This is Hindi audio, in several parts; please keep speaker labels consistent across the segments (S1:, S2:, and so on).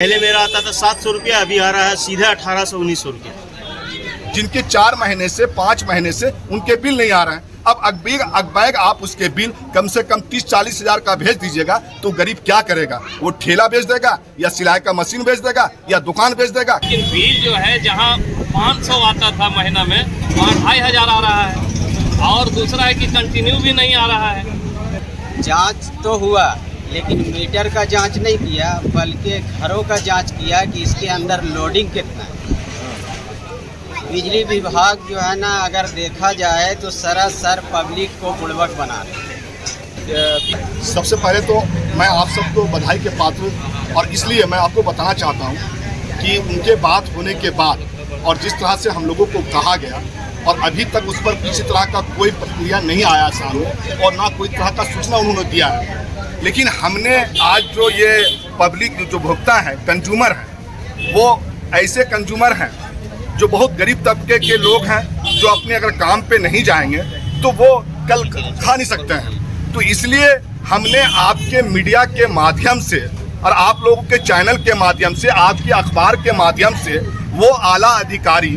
S1: पहले मेरा आता था 700 रुपया, अभी आ रहा है सीधे 1800-1900 रुपया।
S2: जिनके 4 महीने से 5 महीने से उनके बिल नहीं आ रहे हैं। अब अकबैग आप उसके बिल कम से कम 30-40 हज़ार का भेज दीजिएगा तो गरीब क्या करेगा? वो ठेला बेच देगा या सिलाई का मशीन बेच देगा या दुकान बेच देगा।
S3: लेकिन बिल जो है जहाँ 500 आता था महीना में, वहाँ 2500 आ रहा है। और दूसरा है कि कंटिन्यू भी नहीं आ रहा है।
S4: जांच तो हुआ लेकिन मीटर का जांच नहीं किया, बल्कि घरों का जांच किया कि इसके अंदर लोडिंग कितना है। बिजली विभाग जो है ना, अगर देखा जाए तो सरासर पब्लिक को बुड़बक बना रहे हैं।
S2: सबसे पहले तो मैं आप सबको बधाई के पात्र, और इसलिए मैं आपको बताना चाहता हूं कि उनके बात होने के बाद और जिस तरह से हम लोगों को कहा गया और अभी तक उस पर किसी तरह का कोई प्रतिक्रिया नहीं आया सामने और ना कोई तरह का सूचना उन्होंने दिया है। लेकिन हमने आज जो ये पब्लिक जो भुगता है, कंज्यूमर है, वो ऐसे कंज्यूमर हैं जो बहुत गरीब तबके के लोग हैं, जो अपने अगर काम पे नहीं जाएंगे तो वो कल खा नहीं सकते हैं। तो इसलिए हमने आपके मीडिया के माध्यम से और आप लोगों के चैनल के माध्यम से, आपके अखबार के माध्यम से वो आला अधिकारी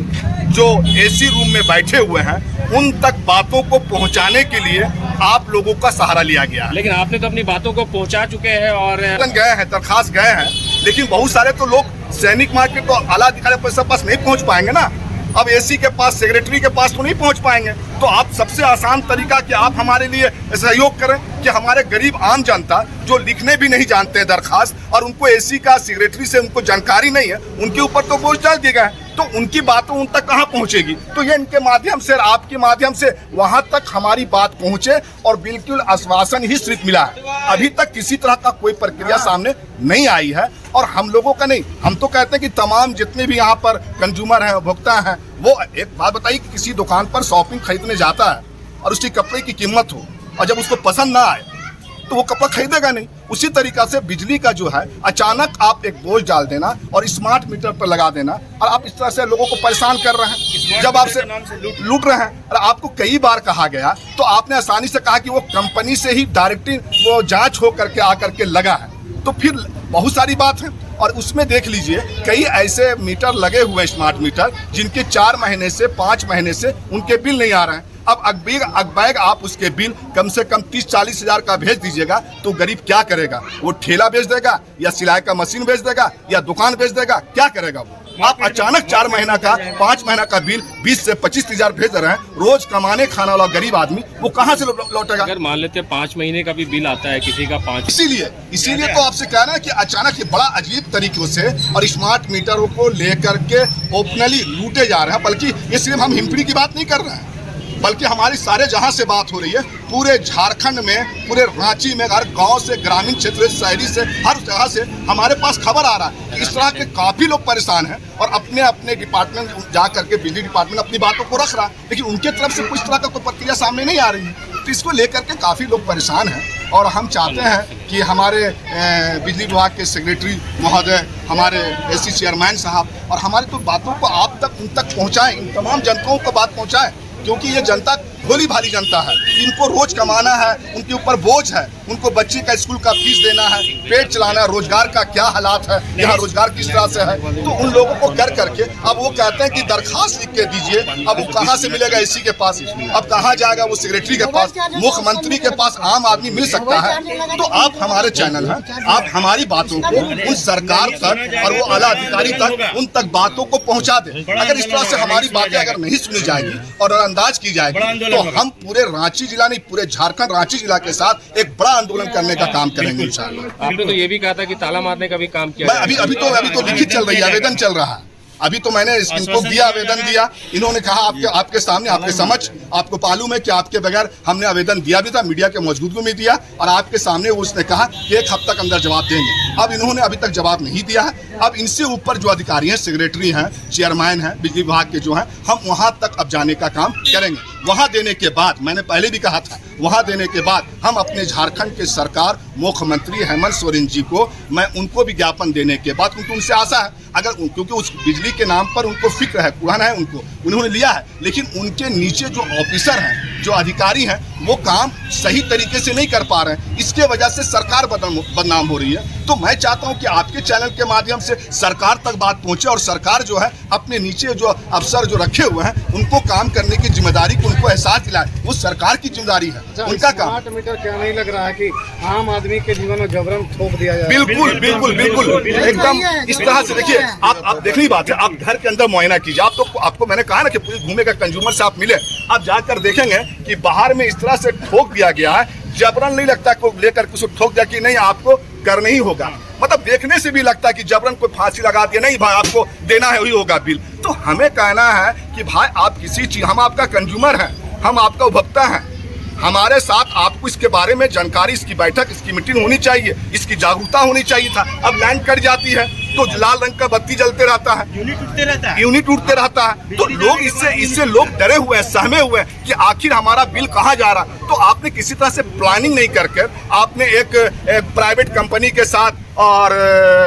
S2: जो एसी रूम में बैठे हुए हैं उन तक बातों को पहुंचाने के लिए आप लोगों का सहारा लिया गया है।
S3: लेकिन आपने तो अपनी बातों को पहुंचा चुके हैं और
S2: गए हैं, दरखास्त गए हैं, लेकिन बहुत सारे तो लोग सैनिक मार्केट तो आला अधिकारी के पास नहीं पहुंच पाएंगे ना। अब एसी के पास, सेक्रेटरी के पास तो नहीं पहुंच पाएंगे। तो आप सबसे आसान तरीका कि आप हमारे लिए सहयोग करें कि हमारे गरीब आम जनता जो लिखने भी नहीं जानते हैं दरखास्त, और उनको एसी का, सेक्रेटरी से उनको जानकारी नहीं है, उनके ऊपर तो बोझ डाल दिया गया है, तो उनकी बातों उन तक कहाँ पहुँचेगी? तो ये इनके माध्यम से, आपके माध्यम से वहाँ तक हमारी बात पहुँचे और बिल्कुल आश्वासन ही सिर्फ मिला है। अभी तक किसी तरह का कोई प्रक्रिया सामने नहीं आई है। और हम लोगों का नहीं, हम तो कहते हैं कि तमाम जितने भी यहाँ पर कंज्यूमर हैं, उपभोक्ता हैं, वो एक बात बताइए कि किसी दुकान पर शॉपिंग खरीदने जाता है और उसकी कपड़े की कीमत हो और जब उसको पसंद ना आए तो वो कपड़ा खरीदेगा नहीं। उसी तरीका से बिजली का जो है, अचानक आप एक बोझ डाल देना और स्मार्ट मीटर पर लगा देना, और आप इस तरह से लोगों को परेशान कर रहे हैं, जब आपसे लूट रहे हैं। और आपको कई बार कहा गया तो आपने आसानी से कहा कि वो कंपनी से ही डायरेक्टली वो जांच हो करके आकर के लगा है। तो फिर बहुत सारी बात है, और उसमें देख लीजिए कई ऐसे मीटर लगे हुए हैं, स्मार्ट मीटर, जिनके 4 महीने से 5 महीने से उनके बिल नहीं आ रहे हैं। अब अकबैग आप उसके बिल कम से कम 30-40 हज़ार का भेज दीजिएगा तो गरीब क्या करेगा? वो ठेला बेच देगा या सिलाई का मशीन बेच देगा या दुकान बेच देगा, क्या करेगा वो? आप अचानक 4 महीना का, 5 महीना का बिल 20 से 25 हज़ार भेज रहे हैं। रोज कमाने खाने वाला गरीब आदमी वो कहाँ से लौटेगा?
S3: अगर मान लेते 5 महीने का भी बिल आता है किसी का 5,
S2: इसीलिए तो आपसे कहना है कि अचानक ये बड़ा अजीब तरीकों से और स्मार्ट मीटरों को लेकर के ओपनली लूटे जा रहे हैं। बल्कि ये सिर्फ हम हिमपुरी की बात नहीं कर रहे हैं, बल्कि हमारी सारे जहां से बात हो रही है, पूरे झारखंड में, पूरे रांची में, हर गांव से, ग्रामीण क्षेत्र से, शहरी से, हर जगह से हमारे पास खबर आ रहा है कि इस तरह के काफ़ी लोग परेशान हैं और अपने अपने डिपार्टमेंट जा करके बिजली डिपार्टमेंट अपनी बातों को रख रहा है, लेकिन उनके तरफ से कुछ तरह का कोई प्रक्रिया सामने नहीं आ रही है। तो इसको लेकर के काफ़ी लोग परेशान हैं और हम चाहते हैं कि हमारे बिजली विभाग के सेक्रेटरी महोदय, हमारे एसी चेयरमैन साहब और हमारी तो बातों को आप तक, उन तक पहुँचाएँ, इन तमाम जनताओं को बात पहुँचाएँ, क्योंकि ये जनता भोली भाली जनता है, इनको रोज कमाना है, उनके ऊपर बोझ है, उनको बच्चे का स्कूल का फीस देना है, पेट चलाना है, रोजगार का क्या हालात है, यहाँ रोजगार किस तरह से है। तो उन लोगों को कर करके अब वो कहते हैं कि दरखास्त लिख के दीजिए। अब वो कहाँ से मिलेगा एसी के पास? अब कहाँ जाएगा वो सेक्रेटरी के पास? मुख्यमंत्री के पास आम आदमी मिल सकता है? तो आप हमारे चैनल हैं, आप हमारी बातों को उन सरकार तक और वो आला अधिकारी तक, उन तक बातों को पहुँचा दें। अगर इस तरह से हमारी बातें अगर नहीं सुनी जाएगी और अंदाज की जाएगी तो हम पूरे रांची जिला नहीं, पूरे झारखंड, रांची जिला के साथ एक बड़ा आंदोलन करने का काम करेंगे इंशाअल्लाह।
S3: आपने तो ये भी कहा था कि ताला मारने का भी काम किया।
S2: अभी तो लिखित चल रही है, आवेदन चल रहा है। अभी तो मैंने इनको दिया, आवेदन दिया। इन्होंने कहा आपके सामने, आपके समझ, आपको मालूम है कि आपके बगैर हमने आवेदन दिया भी था, मीडिया के मौजूदगी में दिया, और आपके सामने उसने कहा कि 1 हफ्ते के अंदर जवाब देंगे। अब इन्होंने अभी तक जवाब नहीं दिया है। अब इनसे ऊपर जो अधिकारी हैं, सेक्रेटरी हैं, चेयरमैन हैं बिजली विभाग के जो हैं, हम वहाँ तक अब जाने का काम करेंगे। वहाँ देने के बाद, मैंने पहले भी कहा था, वहाँ देने के बाद हम अपने झारखंड के सरकार, मुख्यमंत्री हेमंत सोरेन जी को, मैं उनको भी ज्ञापन देने के बाद, क्योंकि उनसे आशा है, अगर क्योंकि उस बिजली के नाम पर उनको फिक्र है, कुरान है, उन्होंने लिया है, लेकिन उनके नीचे जो ऑफिसर हैं, जो अधिकारी हैं वो काम सही तरीके से नहीं कर पा रहे हैं, इसके वजह से सरकार बदनाम हो रही है। तो मैं चाहता हूं कि आपके चैनल के माध्यम से सरकार तक बात पहुंचे और सरकार जो है अपने नीचे जो अफसर जो रखे हुए हैं उनको काम करने की जिम्मेदारी को उनको एहसास दिलाए। वो सरकार की जिम्मेदारी है, उनका काम।
S5: स्मार्ट मीटर क्या नहीं लग रहा है कि आम आदमी के जीवन में जबरन थोप दिया जाए?
S2: बिल्कुल बिल्कुल बिल्कुल एकदम इस तरह से। देखिए आप देखने बात है, आप घर के अंदर मुआयना कीजिए। आप तो आपको मैंने कहा ना कि पूरी घूमेगा कंज्यूमर से आप मिले, आप जाकर देखेंगे कि बाहर में इस तरह से ठोक दिया गया है, जबरन नहीं लगता को लेकर कुछ ठोक दिया कि नहीं आपको करना ही होगा। मतलब देखने से भी लगता है कि जबरन कोई फांसी लगा दिया, नहीं भाई आपको देना है वही होगा बिल। तो हमें कहना है कि भाई आप किसी चीज, हम आपका कंज्यूमर हैं, हम आपका उपभोक्ता हैं, हमारे साथ आपको इसके बारे में जानकारी, इसकी बैठक, इसकी मीटिंग होनी चाहिए, इसकी जागरूकता होनी चाहिए था। अब लाइन कट जाती है तो लाल रंग का बत्ती जलते रहता है, यूनिट उठते रहता है। तो लोग इससे लोग डरे हुए हैं, सहमे हुए हैं कि आखिर हमारा बिल कहाँ जा रहा। तो आपने किसी तरह से प्लानिंग नहीं कर आपने एक प्राइवेट कंपनी के साथ और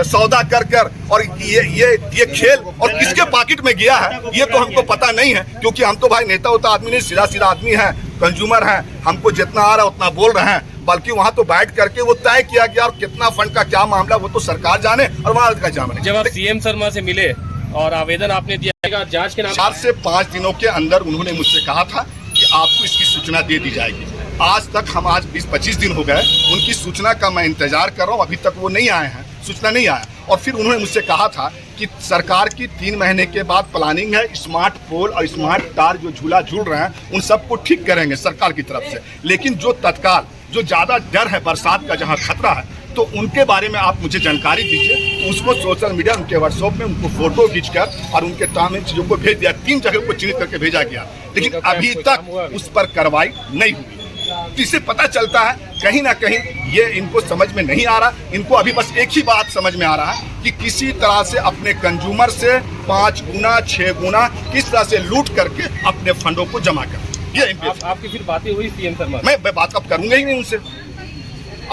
S2: सौदा कर और ये खेल और किसके पॉकेट में गया है ये तो हमको पता नहीं है, क्योंकि हम तो भाई नेता होता आदमी नहीं, सीधा आदमी है, कंज्यूमर है, हमको जितना आ रहा है उतना बोल रहे हैं। बल्कि वहाँ तो बैठ करके वो तय किया गया और कितना फंड का क्या मामला वो तो सरकार जाने और वहाँ का जाने।
S3: जब आप सीएम शर्मा से मिले और आवेदन आपने दिया जांच के नाम
S2: 4 से 5 दिनों के अंदर उन्होंने मुझसे कहा था कि आपको इसकी सूचना दे दी जाएगी। आज तक हम 20-25 दिन हो गए उनकी सूचना का मैं इंतजार कर रहा हूँ, अभी तक वो नहीं आए हैं, सूचना नहीं आया। और फिर उन्होंने मुझसे कहा था कि सरकार की 3 महीने के बाद प्लानिंग है, स्मार्ट पोल और स्मार्ट तार जो झूला झूल रहे हैं उन सबको ठीक करेंगे सरकार की तरफ से। लेकिन जो तत्काल जो ज़्यादा डर है बरसात का, जहाँ खतरा है, तो उनके बारे में आप मुझे जानकारी दीजिए। तो उसको सोशल मीडिया उनके व्हाट्सएप में उनको फोटो खींचकर और उनके तमाम चीज़ों को भेज दिया, 3 जगह को चिन्हित करके भेजा गया, लेकिन अभी तक उस पर कार्रवाई नहीं हुई। तो इससे पता चलता है कहीं ना कहीं ये इनको समझ में नहीं आ रहा। इनको अभी बस एक ही बात समझ में आ रहा है कि किसी तरह से अपने कंज्यूमर से 5 गुना 6 गुना किस तरह से लूट करके अपने फंडों को जमा कर। ये
S3: आपकी फिर बातें हुई सीएम शर्मा?
S2: मैं बात अब करूंगा ही नहीं उनसे।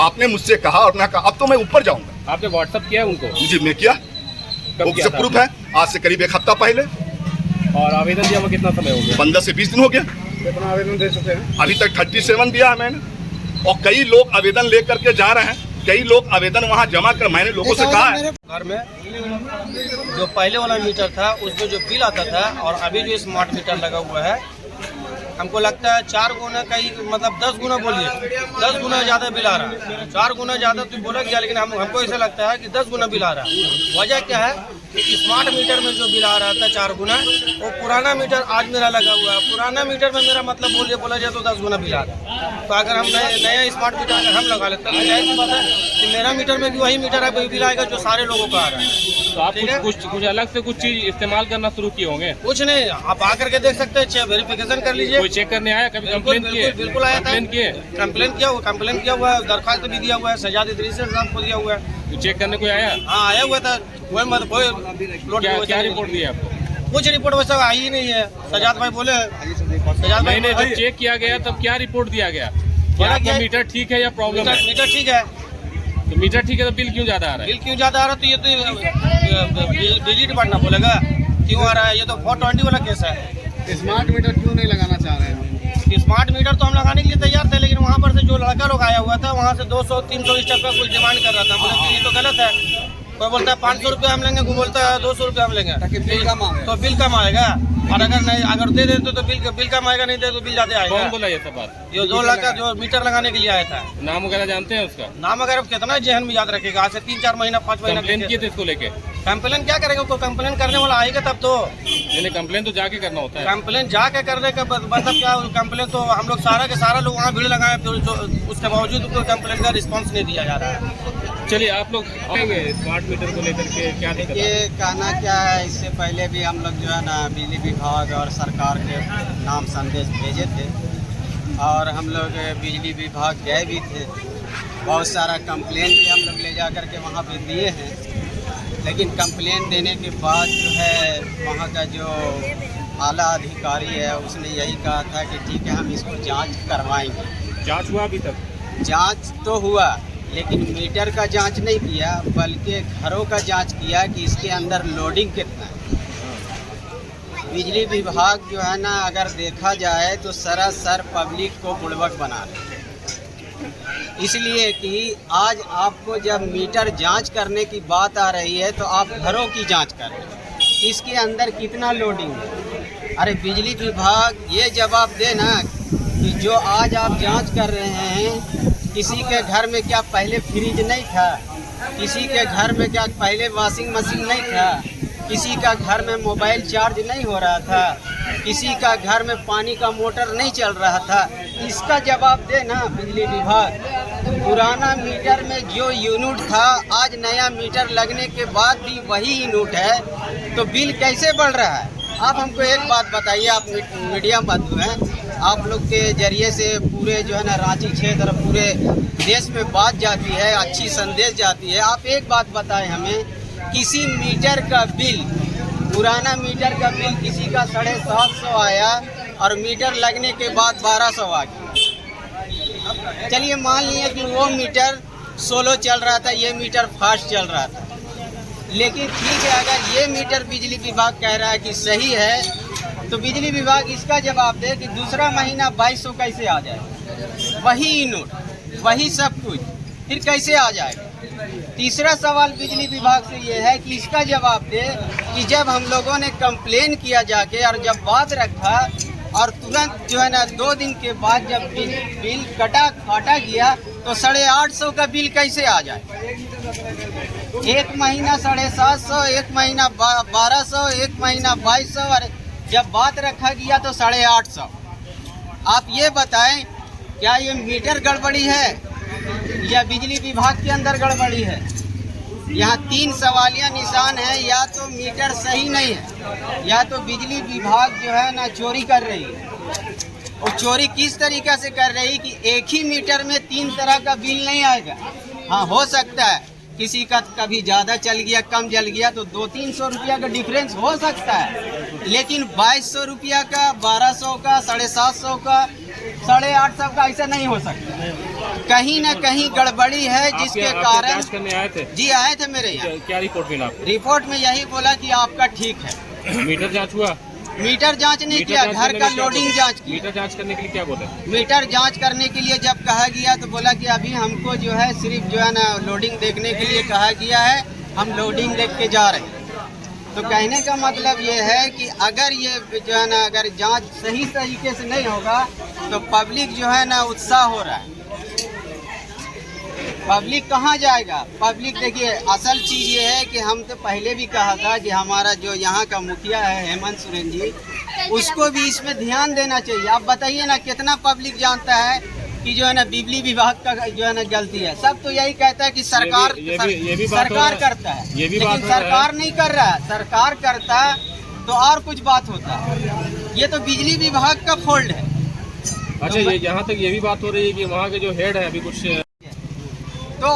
S2: आपने मुझसे कहा और ना कहा, अब तो मैं ऊपर जाऊंगा।
S3: आपने व्हाट्सएप किया उनको?
S2: जी मैं किया, उससे प्रूफ है, आज से करीब 1 हफ्ता पहले।
S3: और आवेदन दिया कितना समय हो गया?
S2: 15 से 20 दिन हो गया।
S5: कितना आवेदन दे चुके हैं?
S2: अभी तक 37 दिया है मैंने, और कई लोग आवेदन लेकर के जा रहे हैं, कई लोग आवेदन वहाँ जमा कर, मैंने लोगों से कहा है।
S6: घर में जो पहले वाला मीटर था उसमें जो बिल आता था और अभी जो स्मार्ट मीटर लगा हुआ है, हमको लगता है 4 गुना का ही, मतलब 10 गुना बोलिए, 10 गुना ज़्यादा बिल आ रहा है। 4 गुना ज़्यादा तो बोला गया, लेकिन हमको ऐसा लगता है कि 10 गुना बिल आ रहा है। वजह क्या है कि स्मार्ट मीटर में जो बिल आ रहा था 4 गुना, वो पुराना मीटर आज मेरा लगा हुआ है, पुराना मीटर में मेरा मतलब बोला जाए तो 10 गुना बिल आ रहा है। तो अगर हम नया स्मार्ट मीटर अगर हम लगा लेते हैं तो जाहिर सी बात है कि मेरा मीटर में भी वही मीटर है, बिल आएगा जो सारे लोगों का आ रहा है।
S3: तो आप कुछ अलग से कुछ चीज इस्तेमाल करना शुरू किए होंगे?
S6: कुछ नहीं, आप आकर के देख सकते हैं, वेरिफिकेशन कर लीजिए।
S3: कोई चेक करने आया? कभी कंप्लेन किए?
S6: बिल्कुल आया था, कंप्लेन किया हुआ है, दरखास्त भी दिया हुआ है, सजाद इदरीस साहब को दिया हुआ है।
S3: तो चेक करने कोई आया?
S6: हाँ आया हुआ था,
S3: क्या रिपोर्ट दिया आपको?
S6: कुछ रिपोर्ट वैसा आई ही नहीं है। सजाद भाई बोले, सजाद भाई
S3: नहीं, जब चेक किया गया तब क्या रिपोर्ट दिया गया? क्या मीटर ठीक है या प्रॉब्लम है?
S6: मीटर ठीक है।
S3: तो मीटर ठीक है तो बिल क्यों ज्यादा आ रहा है?
S6: बिल क्यों ज्यादा आ रहा है? तो ये तो बिजली डिपार्टमेंट बोलेगा क्यों आ रहा है। ये तो 420 वाला केस है।
S5: स्मार्ट मीटर क्यों नहीं लगाना चाह रहे हैं?
S6: स्मार्ट मीटर तो हम लगाने के लिए तैयार थे, लेकिन वहाँ पर से जो लड़का लोग आया हुआ था वहाँ से 200-300 स्टेप का कुछ डिमांड कर रहा था। बोले ये तो गलत है। कोई बोलता है 500 रुपये हम लेंगे, कोई बोलता है 200 रुपये हम लेंगे, तो बिल कम आएगा। और अगर दे देते तो बिल कम आएगा, नहीं दे तो बिल ज्यादा आएगा।
S3: कौन बोला ये सब बात?
S6: ये 2 लड़का जो मीटर लगाने के लिए आया था।
S3: नाम वगैरह जानते हैं उसका?
S6: नाम अगर कितना जहन में याद रखेगा, आज से 3-4 महीना 5 महीना
S3: कंप्लेन किए थे इसको लेके?
S6: कंप्लेन क्या करेगा, कोई कंप्लेन करने वाला आएगा तब तो।
S3: कंप्लेन तो जाके करना होता है।
S6: कंप्लेन जाके करने का मतलब क्या, कंप्लेन तो हम लोग सारा के सारा लोग वहाँ भीड़ लगाए, फिर उसके बावजूद कोई कंप्लेन का रिस्पॉन्स नहीं दिया जा रहा है।
S3: चलिए आप लोग आएंगे स्मार्ट मीटर को लेकर के क्या दिक्कत है?
S4: ये कहना क्या है, इससे पहले भी हम लोग जो है ना बिजली विभाग और सरकार के नाम संदेश भेजे थे और हम लोग बिजली विभाग गए भी थे। बहुत सारा कंप्लेन भी हम लोग ले जा कर के वहाँ पे दिए हैं, लेकिन कंप्लेन देने के बाद जो है वहाँ का जो आला अधिकारी है उसने यही कहा था कि ठीक है हम इसको जांच करवाएंगे।
S3: जांच हुआ अभी तक?
S4: जांच तो हुआ, लेकिन मीटर का जांच नहीं किया, बल्कि घरों का जांच किया कि इसके अंदर लोडिंग कितना है। बिजली विभाग जो है ना, अगर देखा जाए तो सरासर पब्लिक को बुड़बक बना रहे हैं। इसलिए कि आज आपको जब मीटर जांच करने की बात आ रही है तो आप घरों की जांच कर रहे हैं, इसके अंदर कितना लोडिंग है। अरे बिजली विभाग ये जवाब दे ना कि जो आज आप जांच कर रहे हैं, किसी के घर में क्या पहले फ्रिज नहीं था, किसी के घर में क्या पहले वॉशिंग मशीन नहीं था, किसी का घर में मोबाइल चार्ज नहीं हो रहा था, किसी का घर में पानी का मोटर नहीं चल रहा था। इसका जवाब दे ना बिजली विभाग। पुराना मीटर में जो यूनिट था, आज नया मीटर लगने के बाद भी वही यूनिट है, तो बिल कैसे बढ़ रहा है? आप हमको एक बात बताइए, आप मीडिया बंधु हैं, आप लोग के जरिए से पूरे जो है ना रांची क्षेत्र, पूरे देश में बात जाती है, अच्छी संदेश जाती है। आप एक बात बताएं हमें, किसी मीटर का बिल, पुराना मीटर का बिल किसी का 750 आया और मीटर लगने के बाद 1200 आ गया। चलिए मान लिए कि वो मीटर स्लो चल रहा था, ये मीटर फास्ट चल रहा था, लेकिन ठीक है, अगर ये मीटर बिजली विभाग कह रहा है कि सही है, तो बिजली विभाग इसका जवाब दे कि दूसरा महीना 2200 कैसे आ जाए? वही यूनिट, वही सब कुछ, फिर कैसे आ जाएगा? तीसरा सवाल बिजली विभाग से ये है कि इसका जवाब दे कि जब हम लोगों ने कंप्लेन किया जाके और जब बात रखा और तुरंत जो है ना 2 दिन के बाद जब बिल काटा गया, तो 850 का बिल कैसे आ जाए? एक महीना 750, एक महीना 1200, एक महीना 2200, और जब बात रखा गया तो 850। आप ये बताएं, क्या ये मीटर गड़बड़ी है या बिजली विभाग के अंदर गड़बड़ी है? यहाँ 3 सवालिया निशान है, या तो मीटर सही नहीं है, या तो बिजली विभाग जो है ना चोरी कर रही है। और चोरी किस तरीके से कर रही कि एक ही मीटर में 3 तरह का बिल नहीं आएगा। हाँ, हो सकता है किसी का कभी ज़्यादा चल गया, कम जल गया, तो 200-300 रुपया का डिफरेंस हो सकता है, लेकिन 2200 रुपया का, 1200 का, 750 का, 850 का ऐसा नहीं हो सकता। कहीं ना कहीं गड़बड़ी है, जिसके कारण
S3: करने आए थे।
S4: जी आए थे मेरे यहाँ।
S3: क्या रिपोर्ट मिला?
S4: रिपोर्ट में यही बोला कि आपका ठीक है।
S3: मीटर जांच हुआ?
S4: मीटर जांच नहीं किया, घर का लोडिंग जांच की।
S3: मीटर जांच करने के लिए क्या बोला?
S4: मीटर जांच करने के लिए जब कहा गया तो बोला कि अभी हमको जो है सिर्फ जो है ना लोडिंग देखने के लिए कहा गया है, हम लोडिंग देख के जा रहे हैं। तो कहने का मतलब ये है कि अगर ये जो है ना, अगर जांच सही तरीके से नहीं होगा तो पब्लिक जो है ना उत्साह हो रहा है। पब्लिक कहाँ जाएगा? पब्लिक देखिए, असल चीज़ ये है कि हम तो पहले भी कहा था कि हमारा जो यहाँ का मुखिया है हेमंत सोरेन जी, उसको भी इसमें ध्यान देना चाहिए। आप बताइए ना, कितना पब्लिक जानता है कि जो है ना बिजली विभाग का जो है ना गलती है? सब तो यही कहता है कि सरकार सरकार करता है, लेकिन सरकार नहीं कर रहा है। सरकार करता तो और कुछ बात होता। ये तो बिजली विभाग का फॉल्ट है।
S3: अच्छा, ये यहाँ तक ये भी बात हो रही है कि वहाँ के जो हेड है अभी कुछ,
S4: तो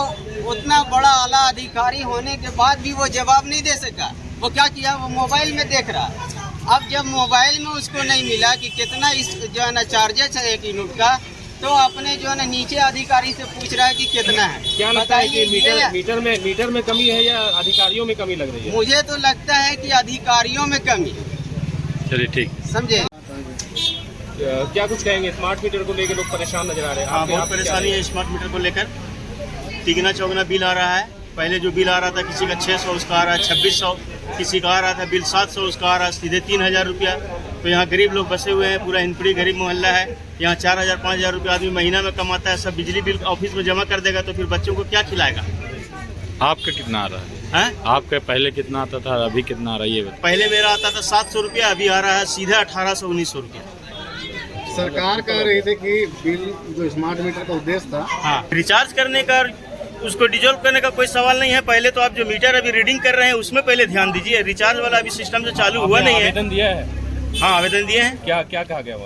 S4: उतना बड़ा आला अधिकारी होने के बाद भी वो जवाब नहीं दे सका। वो क्या किया? वो मोबाइल में देख रहा। अब जब मोबाइल में उसको नहीं मिला कि कितना इस जो है ना चार्जेस है एक यूनिट का, तो अपने जो है ना नीचे अधिकारी से पूछ रहा है कि कितना है।
S3: क्या लगता है कि मीटर में कमी है या अधिकारियों में कमी लग रही है?
S4: मुझे तो लगता है कि अधिकारियों में कमी।
S3: चलिए ठीक,
S4: समझे।
S3: क्या कुछ कहेंगे? स्मार्ट मीटर को लेकर लोग परेशान नजर आ रहे हैं।
S1: हाँ, बहुत परेशानी है स्मार्ट मीटर को लेकर। तिगना चौगना बिल आ रहा है। पहले जो बिल आ रहा था किसी का 600, उसका आ रहा है 2600, किसी का आ रहा था बिल 700, उसका आ रहा है सीधे 3000 रुपया। तो यहाँ गरीब लोग बसे हुए हैं, पूरा हिंदपीढ़ी गरीब मोहल्ला है। यहाँ 4000-5000 रुपया आदमी महीना में कमाता है, सब बिजली बिल ऑफिस में जमा कर देगा, तो फिर बच्चों को क्या खिलाएगा?
S7: आपका कितना आ रहा है? आपका पहले कितना आता था, अभी कितना आ रहा है ये बताइए।
S1: पहले मेरा आता था 700 रुपया, अभी आ रहा है सीधा 1800-1900 रुपया।
S5: सरकार कह रही थी कि बिल जो स्मार्ट मीटर का उद्देश्य था,
S1: हाँ, रिचार्ज करने का, उसको डिजोल्व करने का कोई सवाल नहीं है। पहले तो आप जो मीटर अभी रीडिंग कर रहे हैं उसमें पहले ध्यान दीजिए। रिचार्ज वाला अभी सिस्टम जो चालू हुआ नहीं है।
S3: आवेदन दिया है?
S1: हाँ, आवेदन दिए हैं।
S3: क्या क्या कहा गया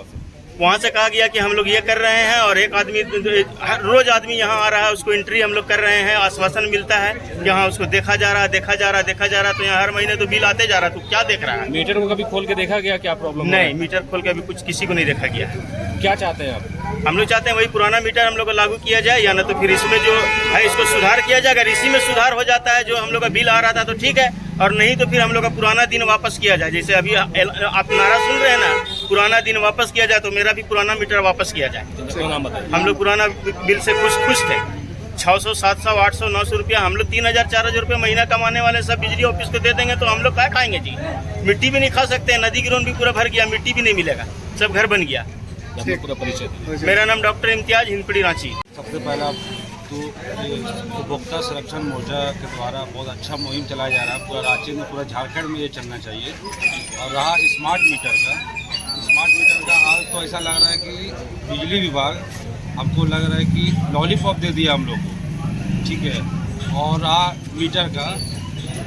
S1: वहाँ से कहा गया कि हम लोग ये कर रहे हैं, और एक आदमी रोज आदमी यहाँ आ रहा है, उसको एंट्री हम लोग कर रहे हैं, आश्वासन मिलता है कि हाँ उसको देखा जा रहा है। तो यहाँ हर महीने तो बिल आते जा रहा है, तो क्या देख रहा है?
S3: मीटर को कभी खोल के देखा गया? क्या प्रॉब्लम?
S1: नहीं, मीटर खोल के अभी कुछ किसी को नहीं देखा गया।
S3: क्या चाहते हैं आप?
S1: हम लोग चाहते हैं वही पुराना मीटर हम लोग को लागू किया जाए, या ना तो फिर इसमें जो है इसको सुधार किया जाए। अगर इसी में सुधार हो जाता है, जो हम लोग का बिल आ रहा था, तो ठीक है। और नहीं तो फिर हम लोग का पुराना दिन वापस किया जाए। जैसे अभी आप नारा सुन रहे हैं ना, पुराना दिन वापस किया जाए, तो मेरा भी पुराना मीटर वापस किया जाए। हम लोग पुराना बिल से खुश थे। 600, 700, 800, 900 रुपया हम लोग 3000, 4000 रुपये महीना कमाने वाले सब बिजली ऑफिस को दे देंगे, तो हम लोग क्या खाएंगे जी? मिट्टी भी नहीं खा सकते हैं, नदी गिरोन भी पूरा भर गया, मिट्टी भी नहीं मिलेगा, सब घर बन गया। मेरा नाम डॉक्टर इम्तियाज, हिंदपीढ़ी, रांची।
S8: सबसे पहला तो उपभोक्ता संरक्षण मोर्चा के द्वारा बहुत अच्छा मुहिम चलाया जा रहा है पूरा रांची में, पूरा झारखंड में ये चलना चाहिए। और रहा स्मार्ट मीटर का हाल तो ऐसा लग रहा है कि बिजली विभाग हमको लग रहा है कि लॉलीपॉप दे दिया हम लोग को, ठीक है। और रहा मीटर का,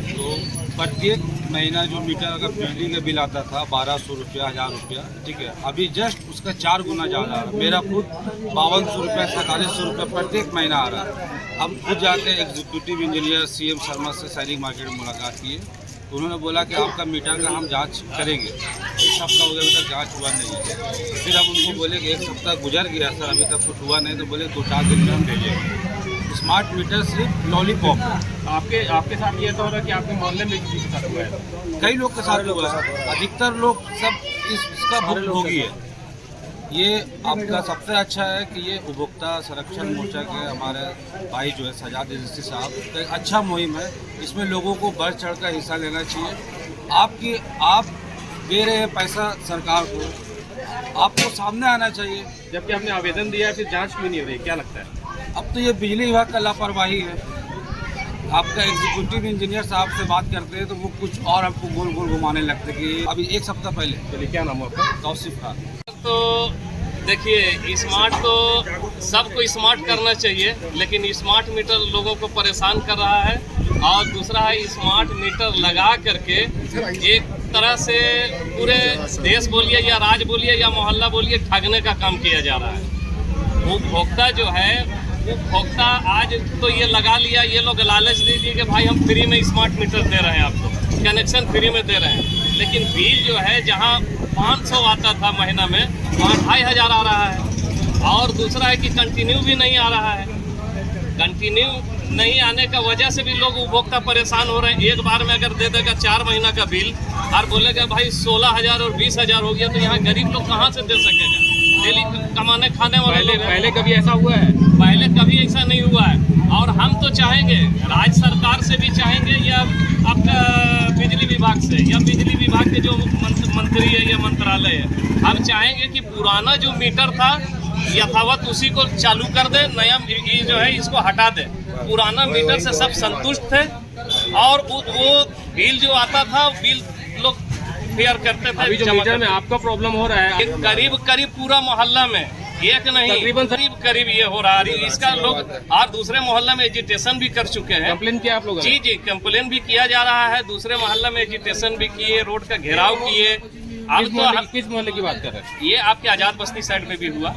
S8: तो प्रत्येक महीना जो मीटर का बिजली का बिल आता था 1200 रुपया, 1000 रुपया, ठीक है, अभी जस्ट उसका 4 गुना ज़्यादा है। मेरा खुद 5200 रुपया, 4700 रुपया प्रत्येक महीना आ रहा है। हम खुद जाके एग्जीक्यूटिव इंजीनियर CM शर्मा से सैनिक मार्केट में मुलाकात किए, तो उन्होंने बोला कि आपका मीटर का हम जांच करेंगे। एक सप्ताह हो गया, अभी तक जांच हुआ नहीं है। फिर हम उनको बोले कि एक सप्ताह गुजर गया सर, अभी तक कुछ हुआ नहीं, तो बोले 2-4 दिन में हम भेजेंगे। स्मार्ट मीटर सिर्फ लॉलीपॉप है।
S3: आपके साथ ये तो हो रहा है कि आपके मोहल्ले में किसी के साथ हुआ है?
S8: कई लोग के साथ हुआ है, अधिकतर लोग सब इसका भुक्तभोगी है। ये आपका सबसे अच्छा है कि ये उपभोक्ता संरक्षण मोर्चा के हमारे भाई जो है सजाद एजेंसी साहब का एक अच्छा मुहिम है। इसमें लोगों को बढ़ चढ़ कर हिस्सा लेना चाहिए। आप दे रहे हैं पैसा सरकार को, आपको सामने आना चाहिए।
S3: जबकि आपने आवेदन दिया है, फिर जांच क्यों नहीं हो रही, क्या लगता है?
S8: अब तो ये बिजली विभाग का लापरवाही है। आपका एग्जीक्यूटिव इंजीनियर साहब से बात करते हैं तो वो कुछ और आपको गोल गोल घुमाने लगते कि अभी एक सप्ताह पहले।
S3: चलिए, क्या नाम है आपका?
S8: तौसीफ खान।
S3: तो देखिए, स्मार्ट तो सबको स्मार्ट करना चाहिए, लेकिन स्मार्ट मीटर लोगों को परेशान कर रहा है। और दूसरा है, स्मार्ट मीटर लगा करके एक तरह से पूरे देश बोलिए या राज्य बोलिए या मोहल्ला बोलिए, ठगने का काम किया जा रहा है। उपभोक्ता जो है, उपभोक्ता आज तो ये लगा लिया, ये लोग लालच दे दिए कि भाई हम फ्री में स्मार्ट मीटर दे रहे हैं, आपको कनेक्शन फ्री में दे रहे हैं। लेकिन बिल जो है, जहाँ 500 आता था महीना में, वहाँ 2500 आ रहा है। और दूसरा है कि कंटिन्यू भी नहीं आ रहा है। कंटिन्यू नहीं आने का वजह से भी लोग उपभोक्ता परेशान हो रहे हैं। एक बार में अगर दे देगा 4 महीना का बिल और बोलेगा भाई 16000 और 20000 हो गया, तो यहाँ गरीब लोग कहाँ से दे सकेगा? डेली कमाने खाने वाले लोग। पहले कभी ऐसा हुआ है? पहले कभी ऐसा नहीं हुआ है। और हम तो चाहेंगे, राज्य सरकार से भी चाहेंगे या आपका बिजली विभाग से या बिजली विभाग के जो मंत्री है या मंत्रालय है, हम चाहेंगे कि पुराना जो मीटर था यथावत उसी को चालू कर दे, नया ये जो है इसको हटा दे। पुराना मीटर से सब संतुष्ट थे और वो बिल जो आता था, बिल लोग फेयर करते थे।
S9: अभी जो मीटर में आपका प्रॉब्लम हो रहा है,
S3: करीब पूरा मोहल्ला में, एक नहीं, तकरीबन करीब ये हो रहा है। इसका लोग और दूसरे मोहल्ला में एजिटेशन भी कर चुके हैं।
S9: कंप्लेन किया आप लोगों ने?
S3: जी, कंप्लेन भी किया जा रहा है। दूसरे मोहल्ला में एजिटेशन भी किए, रोड का घेराव किए।
S9: किस मोहल्ले की बात कर रहे हैं?
S3: ये आपके आजाद बस्ती साइड में भी हुआ,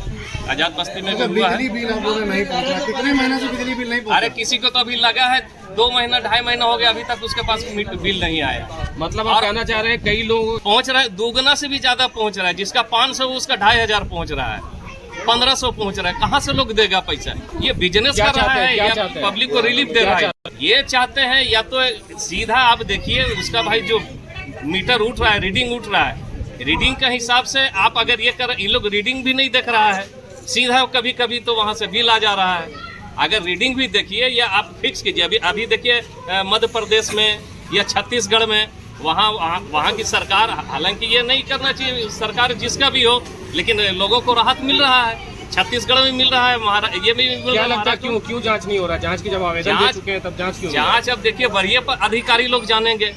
S3: आजाद बस्ती में भी हुआ है।
S5: बिजली बिल आप लोगों ने नहीं पहुंचा, कितने महीने से बिजली बिल नहीं पहुंचा?
S3: अरे किसी को तो अभी लगा है 2 महीना 2.5 महीना हो गया, अभी तक उसके पास बिल नहीं आया।
S9: मतलब आप कहना चाह रहे हैं कई लोग
S3: पहुंच रहे हैं, 2 गुना से भी ज्यादा पहुंच रहा है। जिसका 500 उसका 2500 पहुंच रहा है, 1500 पहुंच रहा है। कहाँ से लोग देगा पैसा? ये बिजनेस कर रहा है या पब्लिक को रिलीफ दे रहा है? ये चाहते हैं या तो सीधा आप देखिए उसका भाई जो मीटर उठ रहा है, रीडिंग उठ रहा है, रीडिंग के हिसाब से आप अगर ये कर, ये लोग रीडिंग भी नहीं देख रहा है, सीधा कभी कभी तो वहाँ से बिल आ जा रहा है। अगर रीडिंग भी देखिए या आप फिक्स कीजिए। अभी देखिए मध्य प्रदेश में या छत्तीसगढ़ में, वहाँ की सरकार, हालांकि ये नहीं करना चाहिए सरकार जिसका भी हो, लेकिन लोगों को राहत मिल रहा है। छत्तीसगढ़ में मिल रहा है, ये भी मिल
S9: क्या
S3: रहा है।
S9: लगता है क्यों जांच नहीं हो रहा? जांच की जब आवेदन दे चुके हैं तब जांच क्यों?
S3: जांच अब देखिए वरीय अधिकारी लोग जानेंगे,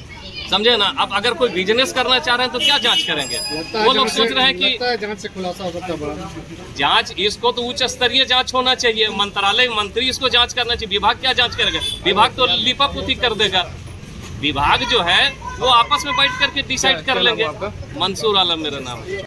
S3: समझे ना। अब अगर कोई बिजनेस करना चाह रहे हैं तो क्या जांच करेंगे? वो लोग सोच रहे हैं कि
S5: जांच से खुलासा हो सकता है बड़ा।
S3: जांच, इसको तो उच्च स्तरीय जांच होना चाहिए। मंत्रालय मंत्री इसको जांच करना चाहिए। विभाग क्या जांच करेगा? विभाग तो लिपापोती कर देगा। विभाग जो है वो आपस में बैठ करके डिसाइड कर लेंगे। मंसूर आलम मेरा नाम है।